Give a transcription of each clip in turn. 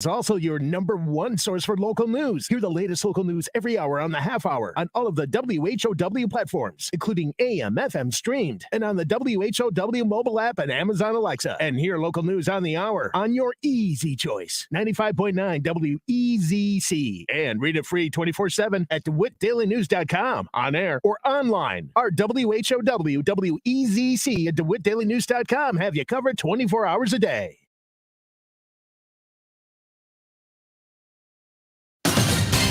It's also your number one source for local news. Hear the latest local news every hour on the half hour on all of the WHOW platforms, including AM, FM streamed, and on the WHOW mobile app and Amazon Alexa. And hear local news on the hour on your easy choice. 95.9 WEZC. And read it free 24/7 at DeWittDailyNews.com, on air or online. Our WHOW WEZC at DeWittDailyNews.com have you covered 24 hours a day.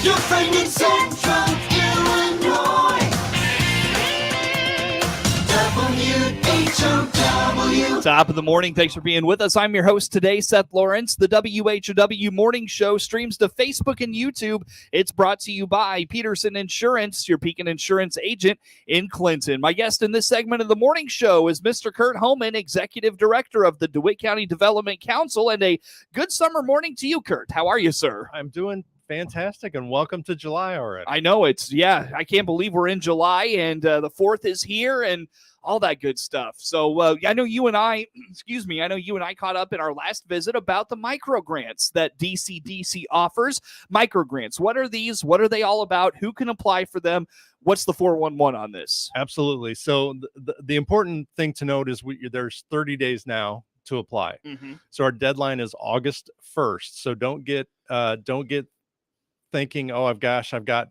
Your friend in Central Illinois. WHOW. Top of the morning. Thanks for being with us. I'm your host today, Seth Lawrence. The WHOW Morning Show streams to Facebook and YouTube. It's brought to you by Peterson Insurance, your Pekin Insurance agent in Clinton. My guest in this segment of the morning show is Mr. Curt Homann, Executive Director of the DeWitt County Development Council. And a good summer morning to you, Curt. How are you, sir? I'm doing fantastic, and welcome to July already. I know I can't believe we're in July, and the 4th is here, and all that good stuff. So I know you and I caught up in our last visit about the micro grants that DCDC offers. Micro grants, what are these? What are they all about? Who can apply for them? What's the 411 on this? Absolutely. So the important thing to note is there's 30 days now to apply. Mm-hmm. So our deadline is August 1st. So don't get thinking, oh gosh, I've got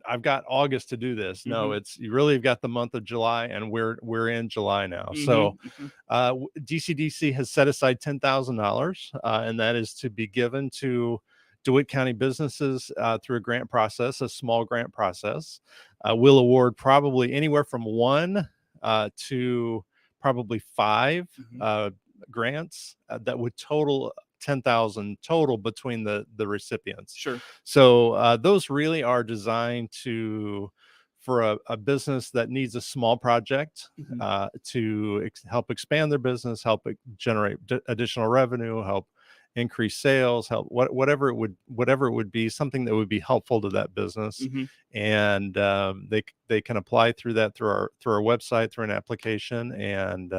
August to do this. Mm-hmm. No, you really have got the month of July, and we're in July now. Mm-hmm. So DCDC has set aside $10,000, and that is to be given to DeWitt County businesses through a grant process, a small grant process. We'll award probably anywhere from 1 to probably 5 grants that would total $10,000 total between the recipients. Sure. So those really are designed for a business that needs a small project to help expand their business, help generate additional revenue, help increase sales, help whatever it would be, something that would be helpful to that business. Mm-hmm. And they can apply through our website, through an application, and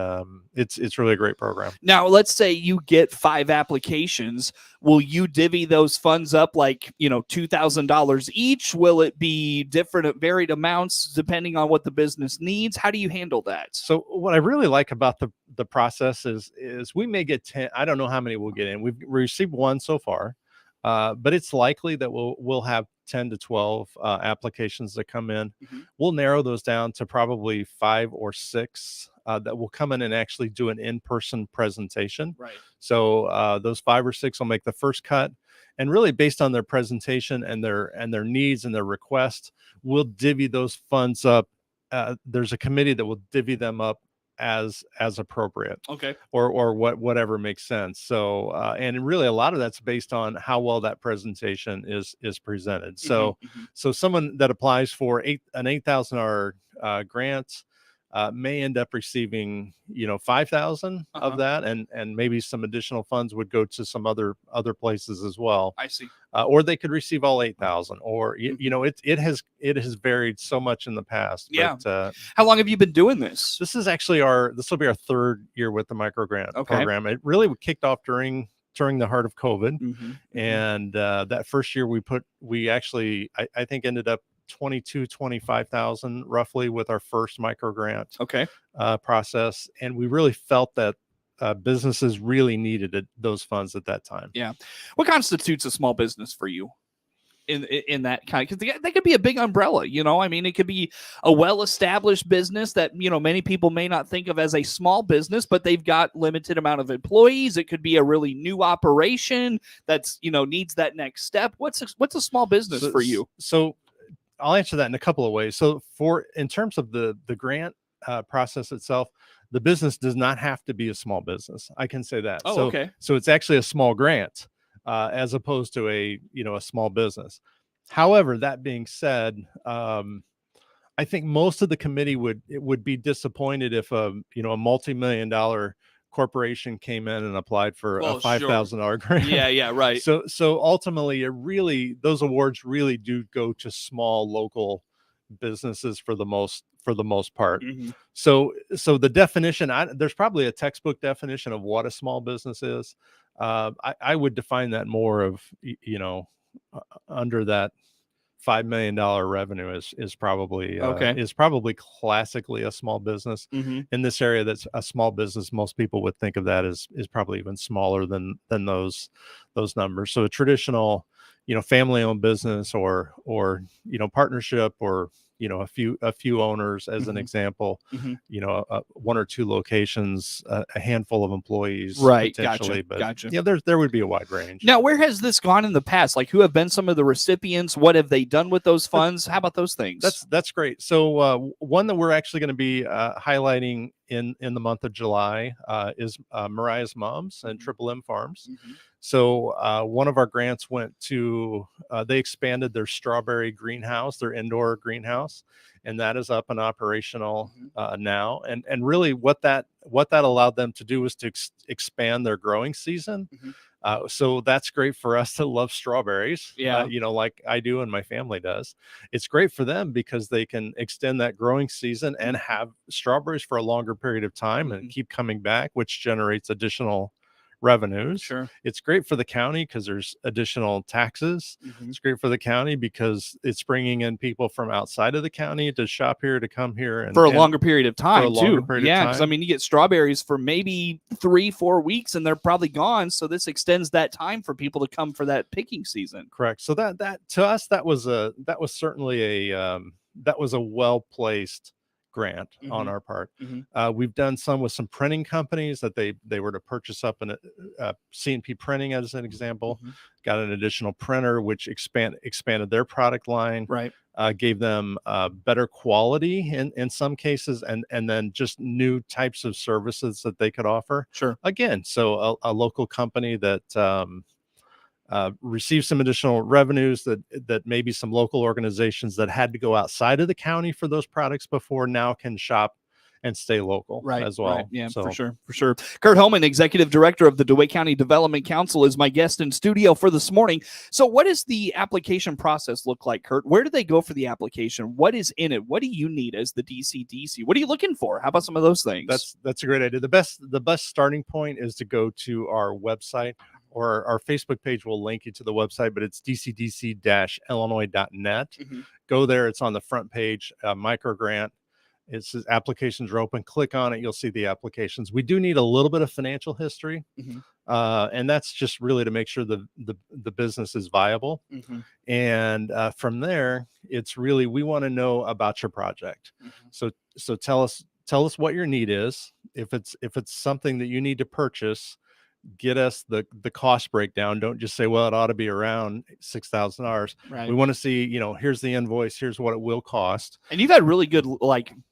it's really a great program. Now, let's say you get 5 applications. Will you divvy those funds up like, $2,000 each? Will it be different, varied amounts depending on what the business needs? How do you handle that? So what I really like about the process is we may get 10. I don't know how many we'll get in. We've received 1 so far, but it's likely that we'll have 10 to 12 applications that come in. Mm-hmm. We'll narrow those down to probably 5 or 6 that will come in and actually do an in-person presentation. Right. So those 5 or 6 will make the first cut, and really based on their presentation and their needs and their request, we'll divvy those funds up. There's a committee that will divvy them up as appropriate. Okay. Or whatever makes sense. So and really a lot of that's based on how well that presentation is presented. So so someone that applies for an $8,000 grant may end up receiving $5,000 of that, and maybe some additional funds would go to some other places as well. I see. Or they could receive all 8,000, or it has varied so much in the past. Yeah. But, how long have you been doing this? this will be our 3rd year with the micro grant program. It really kicked off during the heart of COVID, and that first year we actually I think ended up 25,000 roughly with our first micro grant process, and we really felt that businesses really needed those funds at that time. Yeah. What constitutes a small business for you in that kind of, because they could be a big umbrella, it could be a well-established business that, many people may not think of as a small business, but they've got limited amount of employees. It could be a really new operation that's, needs that next step. What's a small business for you? So I'll answer that in a couple of ways. So in terms of the grant process itself, the business does not have to be a small business. I can say that. So it's actually a small grant as opposed to a small business. However, that being said, I think most of the committee would be disappointed if a multi-million-dollar corporation came in and applied for a $5,000 grant. Yeah, right. So ultimately, those awards really do go to small local businesses for the most part. So the definition, there's probably a textbook definition of what a small business is. I would define that more of, under that $5 million revenue is probably classically a small business. In this area. That's a small business. Most people would think of that as is probably even smaller than those numbers. So a traditional, family owned business or partnership, or a few owners as an example, one or two locations, a handful of employees, right? Potentially, Gotcha. But there would be a wide range. Now, where has this gone in the past? Like, who have been some of the recipients? What have they done with those funds? How about those things? That's great. So one that we're actually going to be highlighting in the month of July is Mariah's Moms and Triple M Farms. So one of our grants went to, they expanded their strawberry greenhouse, their indoor greenhouse, and that is up and operational now. And really what that allowed them to do was to expand their growing season. So that's great for us that love strawberries, like I do and my family does. It's great for them because they can extend that growing season and have strawberries for a longer period of time and keep coming back, which generates additional revenues. Sure. It's great for the county because there's additional taxes. It's great for the county because it's bringing in people from outside of the county to shop here, to come here, and for a longer period of time too. Yeah, because I mean, you get strawberries for maybe 3-4 weeks and they're probably gone, so this extends that time for people to come for that picking season. Correct. So that to us, that was certainly a well-placed grant on our part. We've done some with some printing companies that they were to purchase up in C&P Printing as an example. Got an additional printer which expanded their product line, right? Gave them better quality in some cases, and then just new types of services that they could offer. Sure. Again, so a local company that receive some additional revenues that maybe some local organizations that had to go outside of the county for those products before now can shop and stay local as well. Right. Yeah, so. for sure. Curt Homann, Executive Director of the DeWitt County Development Council, is my guest in studio for this morning. So what does the application process look like, Curt? Where do they go for the application? What is in it? What do you need as the DCDC? What are you looking for? How about some of those things? That's a great idea. The best starting point is to go to our website, or our Facebook page will link you to the website, but it's dcdc-illinois.net. Go there. It's on the front page, micro grant. It says applications are open. Click on it. You'll see the applications. We do need a little bit of financial history. And that's just really to make sure the business is viable. And from there, it's really, we want to know about your project. So tell us what your need is. If it's something that you need to purchase, get us the cost breakdown. Don't just say, well, it ought to be around $6,000. Right. We want to see, here's the invoice, here's what it will cost. And you've had really good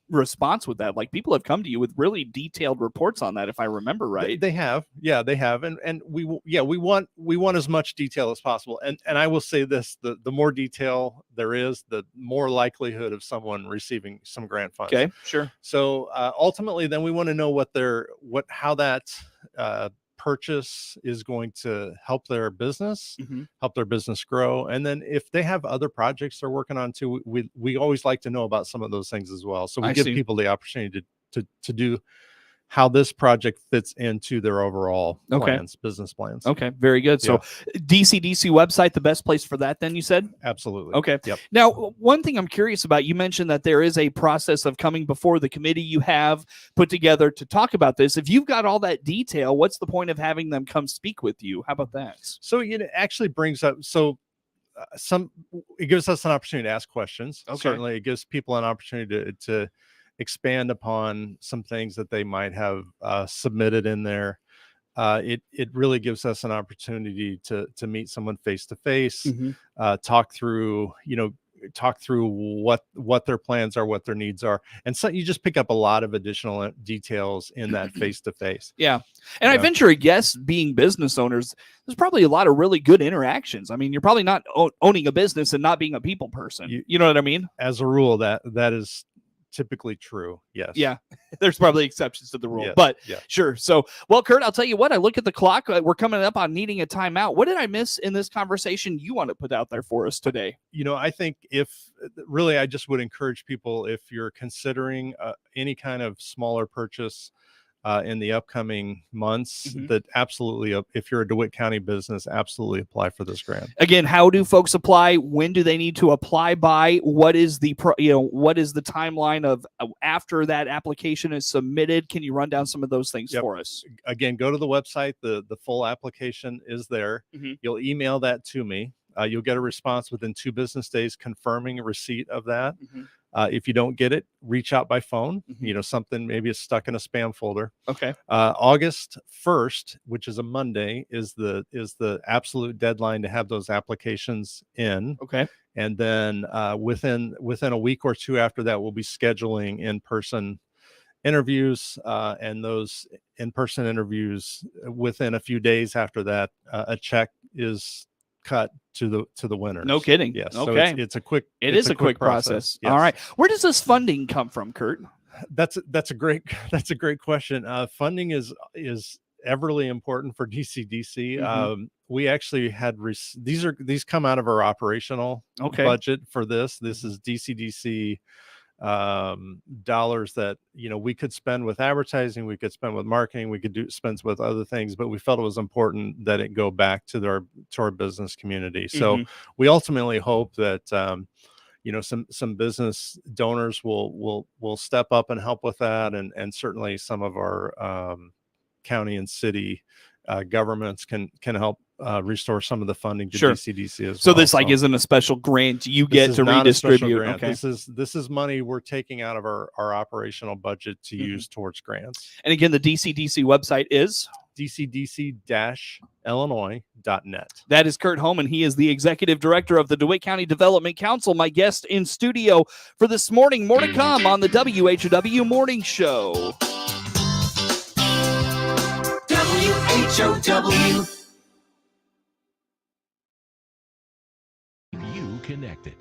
response with that. Like, people have come to you with really detailed reports on that, if I remember right. They have. Yeah, they have. And we want as much detail as possible. And I will say this, the more detail there is, the more likelihood of someone receiving some grant funds. Okay, sure. So ultimately then we want to know how that purchase is going to help their business, help their business grow. And then if they have other projects they're working on too, we always like to know about some of those things as well. So we give people the opportunity to do how this project fits into their overall business plans. Okay, very good. So DCDC website, the best place for that then, you said? Absolutely. Okay. Yep. Now, one thing I'm curious about, you mentioned that there is a process of coming before the committee you have put together to talk about this. If you've got all that detail, what's the point of having them come speak with you? How about that? So it actually brings up, it gives us an opportunity to ask questions. Certainly it gives people an opportunity to expand upon some things that they might have submitted in there. It really gives us an opportunity to meet someone face to face, talk through what their plans are, what their needs are. And so you just pick up a lot of additional details in that face to face. Yeah. And I venture a guess, being business owners, there's probably a lot of really good interactions. I mean, you're probably not owning a business and not being a people person. You know what I mean? As a rule, that is typically true. Yes. Yeah. There's probably exceptions to the rule, but sure. So, well, Curt, I'll tell you what, I look at the clock. We're coming up on needing a timeout. What did I miss in this conversation you want to put out there for us today? I think I just would encourage people, if you're considering any kind of smaller purchase, in the upcoming months that absolutely, if you're a DeWitt County business, absolutely apply for this grant. Again, how do folks apply? When do they need to apply by? What is the what is the timeline of after that application is submitted? Can you run down some of those things for us? Again, go to the website. The full application is there. You'll email that to me. You'll get a response within 2 business days confirming receipt of that. If you don't get it, reach out by phone. Something maybe it's stuck in a spam folder. Okay. August 1st, which is a Monday, is the absolute deadline to have those applications in. Okay. And then within a week or 2 after that, we'll be scheduling in-person interviews, and those in-person interviews within a few days after that, a check is cut to the winner. No kidding. Yes. Okay. So it's a quick. It is a quick process. Yes. All right. Where does this funding come from, Curt? That's a great question. Funding is everly important for DCDC. We actually had these come out of our operational budget for this. This is DCDC dollars that we could spend with advertising, we could spend with marketing, we could spend with other things, but we felt it was important that it go back to our business community. So we ultimately hope that some business donors will step up and help with that, and certainly some of our county and city governments can help restore some of the funding to DCDC as well. So this isn't a special grant you get to redistribute. Okay. This is money we're taking out of our operational budget to use towards grants. And again, the DCDC website is dcdc-illinois.net. That is Curt Homann. He is the executive director of the DeWitt County Development Council. My guest in studio for this morning. More to come on the WHOW Morning Show. WHOW. You connected.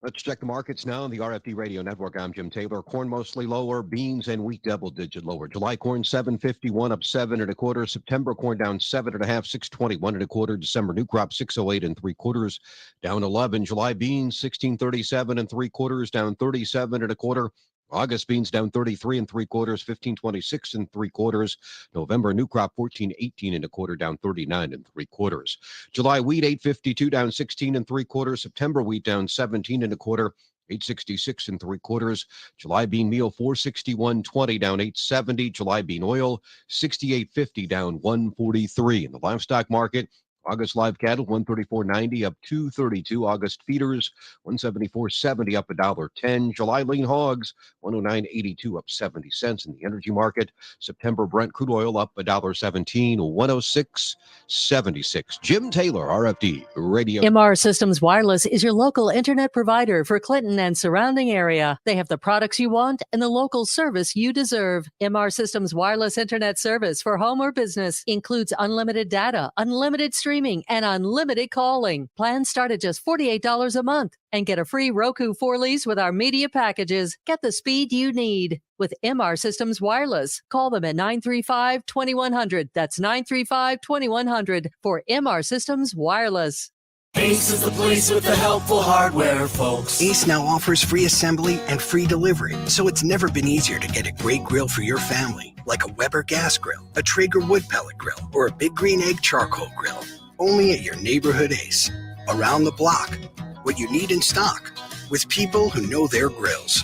Let's check the markets now on the RFD Radio Network. I'm Jim Taylor. Corn mostly lower, beans and wheat double-digit lower. July corn 751 up 7 1/4. September corn down 7 1/2, 621 1/4. December new crop 608 3/4, down 11. July beans 1637 3/4, down 37 1/4. August beans down 33 3/4, 1526 3/4. November new crop 1418 1/4, down 39 3/4. July wheat 852 down 16 3/4. September wheat down 17 1/4, 866 3/4. July bean meal 461.20 down 870. July bean oil 68.50 down 143. In the livestock market, August live cattle 134.90 up 232. August feeders 174.70 up $1.10. July lean hogs 109.82 up 70 cents. In the energy market, September Brent crude oil up $1.17, 106.76. Jim Taylor, RFD Radio. MR Systems Wireless is your local internet provider for Clinton and surrounding area. They have the products you want and the local service you deserve. MR Systems Wireless Internet service for home or business includes unlimited data, unlimited streaming, and unlimited calling. Plans start at just $48 a month and get a free Roku 4Ls with our media packages. Get the speed you need with MR Systems Wireless. Call them at 935-2100. That's 935-2100 for MR Systems Wireless. Ace is the place with the helpful hardware, folks. Ace now offers free assembly and free delivery, so it's never been easier to get a great grill for your family, like a Weber gas grill, a Traeger wood pellet grill, or a Big Green Egg charcoal grill. Only at your neighborhood Ace. Around the block. What you need in stock. With people who know their grills.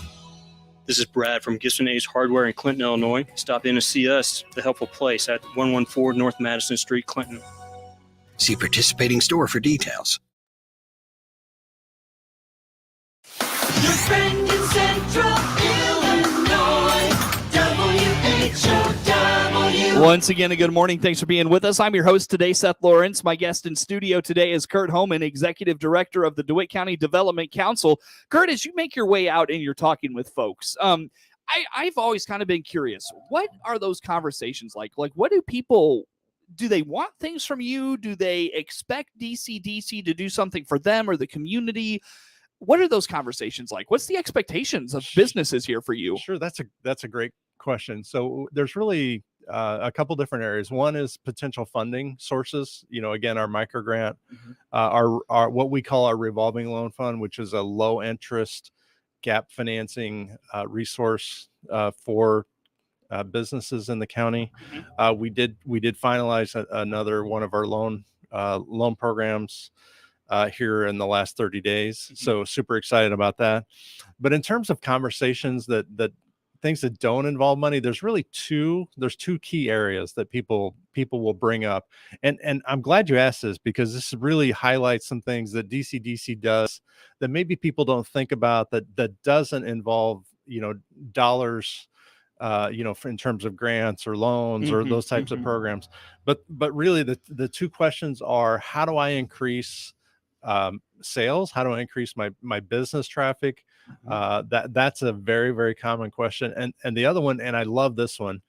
This is Brad from Gibson Ace Hardware in Clinton, Illinois. Stop in to see us, The Helpful Place, at 114 North Madison Street, Clinton. See participating store for details. Your friend in Central Illinois, WHOW. Once again, a good morning. Thanks for being with us. I'm your host today, Seth Lawrence. My guest in studio today is Curt Homann, Executive Director of the DeWitt County Development Council. Curt, as you make your way out and you're talking with folks, I've always kind of been curious. What are those conversations like? Like, what do people... Do they want things from you? Do they expect DCDC to do something for them or the community? What are those conversations like? What's the expectations of businesses here for you? Sure, that's a great question. So there's really a couple different areas. One is potential funding sources. Again, our micro grant, our what we call our revolving loan fund, which is a low interest gap financing resource for businesses in the county. We did finalize another one of our loan programs here in the last 30 days. So super excited about that. But in terms of conversations that things that don't involve money, there's two key areas that people will bring up. And I'm glad you asked this, because this really highlights some things that DCDC does that maybe people don't think about, that doesn't involve, dollars, in terms of grants or loans or those types of programs. But really the two questions are, how do I increase sales? How do I increase my business traffic? That's a very, very common question. And the other one, and I love this one,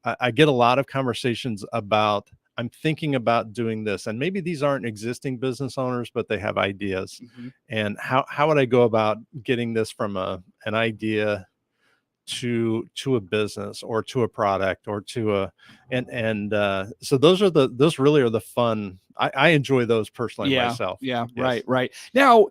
I get a lot of conversations about, I'm thinking about doing this, and maybe these aren't existing business owners, but they have ideas. And how would I go about getting this from an idea to a business or to a product or to a, so those really are the fun. I enjoy those personally myself. Yes. Right. Now,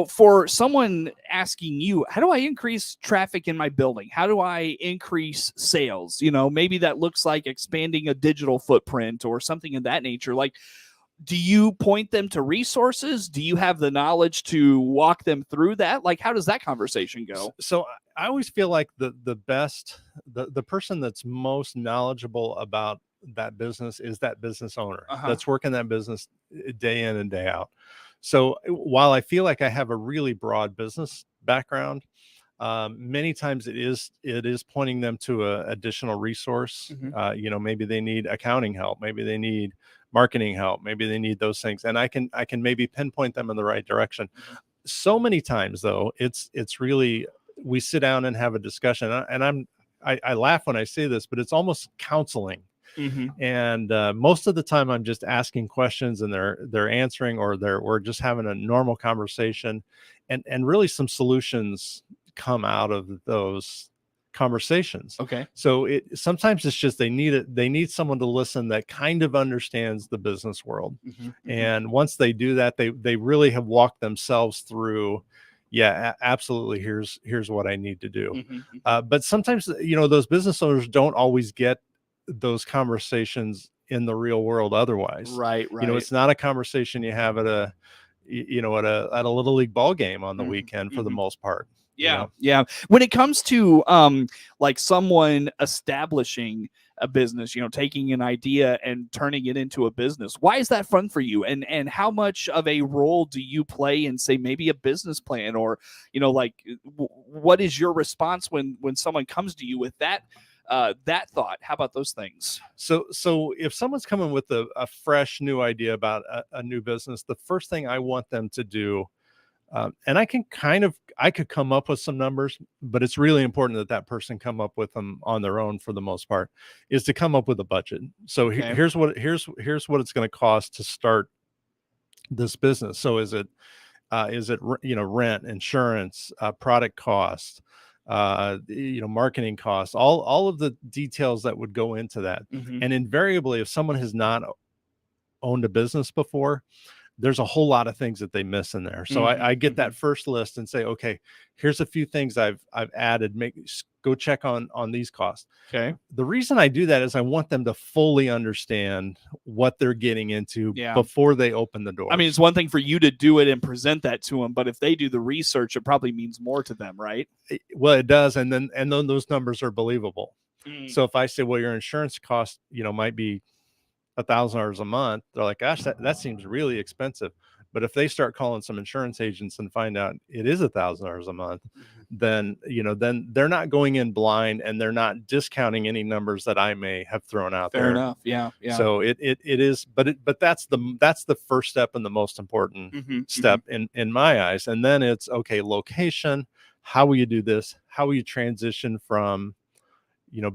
for someone asking you, how do I increase traffic in my building? How do I increase sales? Maybe that looks like expanding a digital footprint or something of that nature. Like, do you point them to resources? Do you have the knowledge to walk them through that? Like, how does that conversation go? So I always feel like the person that's most knowledgeable about that business is that business owner that's working that business day in and day out. So while I feel like I have a really broad business background, many times it is pointing them to a additional resource. Maybe they need accounting help, maybe they need marketing help, maybe they need those things, and I can maybe pinpoint them in the right direction. So many times though, it's really, we sit down and have a discussion, and I laugh when I say this, but it's almost counseling. And most of the time I'm just asking questions and they're answering, or we're just having a normal conversation, and really some solutions come out of those conversations. Okay. So sometimes it's just they need someone to listen that kind of understands the business world. And once they do that, they really have walked themselves through, absolutely, here's what I need to do. But sometimes those business owners don't always get those conversations in the real world otherwise. Right. It's not a conversation you have at a little league ball game on the weekend for the most part. Yeah. When it comes to like someone establishing a business, taking an idea and turning it into a business, why is that fun for you? And how much of a role do you play in, say, maybe a business plan, or what is your response when someone comes to you with that thought? How about those things? So if someone's coming with a fresh new idea about a new business, the first thing I want them to do, and I could come up with some numbers, but it's really important that person come up with them on their own for the most part, is to come up with a budget. So here's what it's going to cost to start this business. So is it rent, insurance, product costs, marketing costs, all of the details that would go into that. And invariably, if someone has not owned a business before, there's a whole lot of things that they miss in there. So I get that first list and say, okay, here's a few things I've added. Go check on these costs. Okay. The reason I do that is I want them to fully understand what they're getting into before they open the door. I mean, it's one thing for you to do it and present that to them, but if they do the research, it probably means more to them, right? Well, it does. And then those numbers are believable. So if I say, well, your insurance cost, might be $1,000 a month, they're like, gosh, that seems really expensive. But if they start calling some insurance agents and find out it is $1,000 a month, then they're not going in blind, and they're not discounting any numbers that I may have thrown out there. Fair enough. Yeah. So it is, but that's the first step and the most important step in my eyes. And then it's, okay, location. How will you do this? How will you transition from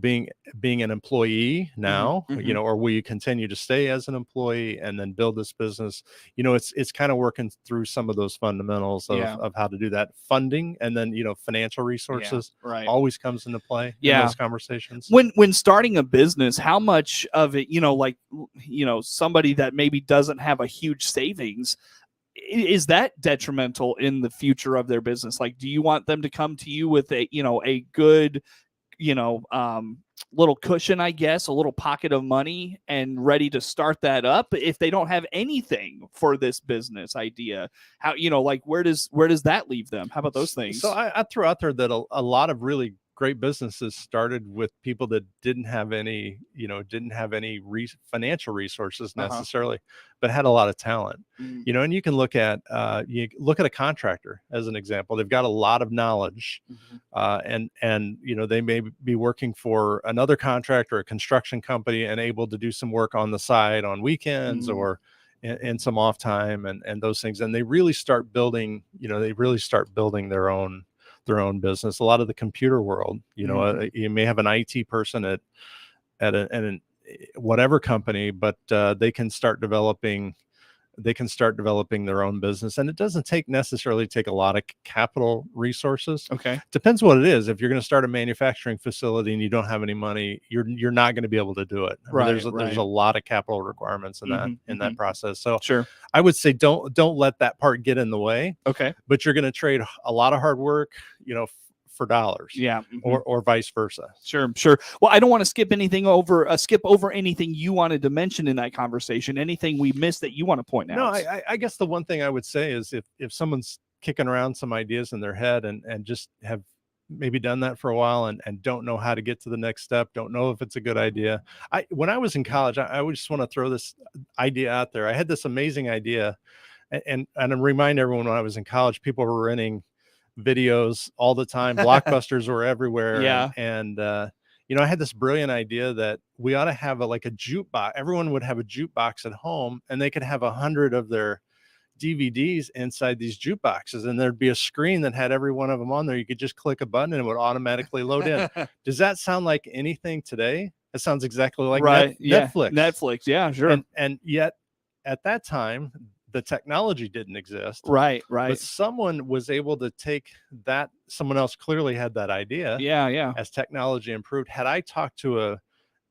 being an employee now, or will you continue to stay as an employee and then build this business? It's kind of working through some of those fundamentals of how to do that. Funding, and then, financial resources always comes into play in those conversations. When starting a business, how much of it, somebody that maybe doesn't have a huge savings, is that detrimental in the future of their business? Like, do you want them to come to you with a good little cushion, I guess, a little pocket of money and ready to start that up if they don't have anything for this business idea? How, where does that leave them? How about those things? So I threw out there that a lot of really great businesses started with people that didn't have any financial resources necessarily, but had a lot of talent. And you can look at a contractor as an example. They've got a lot of knowledge, and they may be working for another contractor, a construction company, and able to do some work on the side on weekends or in some off time and those things. And they really start building, their own business. A lot of the computer world, you may have an IT person at whatever company, but they can start developing their own business, and it doesn't necessarily take a lot of capital resources. Okay, depends what it is. If you're going to start a manufacturing facility and you don't have any money, you're not going to be able to do it. There's a lot of capital requirements in that process. So sure, I would say don't let that part get in the way. Okay, but you're going to trade a lot of hard work, for dollars, or vice versa. Sure. Well, I don't want to skip over anything you wanted to mention in that conversation. Anything we missed that you want to point out? No, I guess the one thing I would say is if someone's kicking around some ideas in their head and just have maybe done that for a while and don't know how to get to the next step, don't know if it's a good idea. When I was in college, I would just want to throw this idea out there. I had this amazing idea, and remind everyone, when I was in college, people were renting videos all the time. Blockbusters were everywhere. And I had this brilliant idea that we ought to have a jukebox. Everyone would have a jukebox at home, and they could have 100 of their DVDs inside these jukeboxes, and there'd be a screen that had every one of them on there. You could just click a button and it would automatically load in. Does that sound like anything today? It sounds exactly like Netflix. Yeah, sure. And yet at that time, the technology didn't exist. Right. But someone was able to take that. Someone else clearly had that idea. Yeah. As technology improved, had I talked to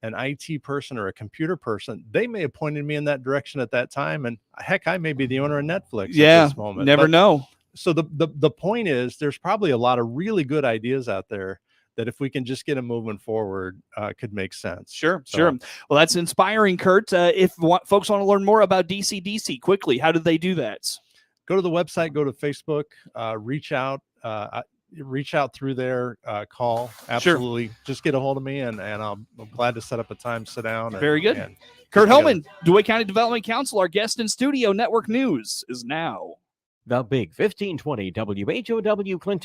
an IT person or a computer person, they may have pointed me in that direction at that time. And heck, I may be the owner of Netflix at this moment. Never know. So the point is, there's probably a lot of really good ideas out there that if we can just get them moving forward, could make sense. Sure. Well, that's inspiring, Curt. If folks want to learn more about DCDC quickly, how do they do that? Go to the website, go to Facebook, reach out through there, call. Absolutely. Sure. Just get a hold of me and I'm glad to set up a time, sit down. Very good. Curt Homann, DuQuote County Development Council, our guest in studio. Network News is now. The Big 1520 WHOW Clinton.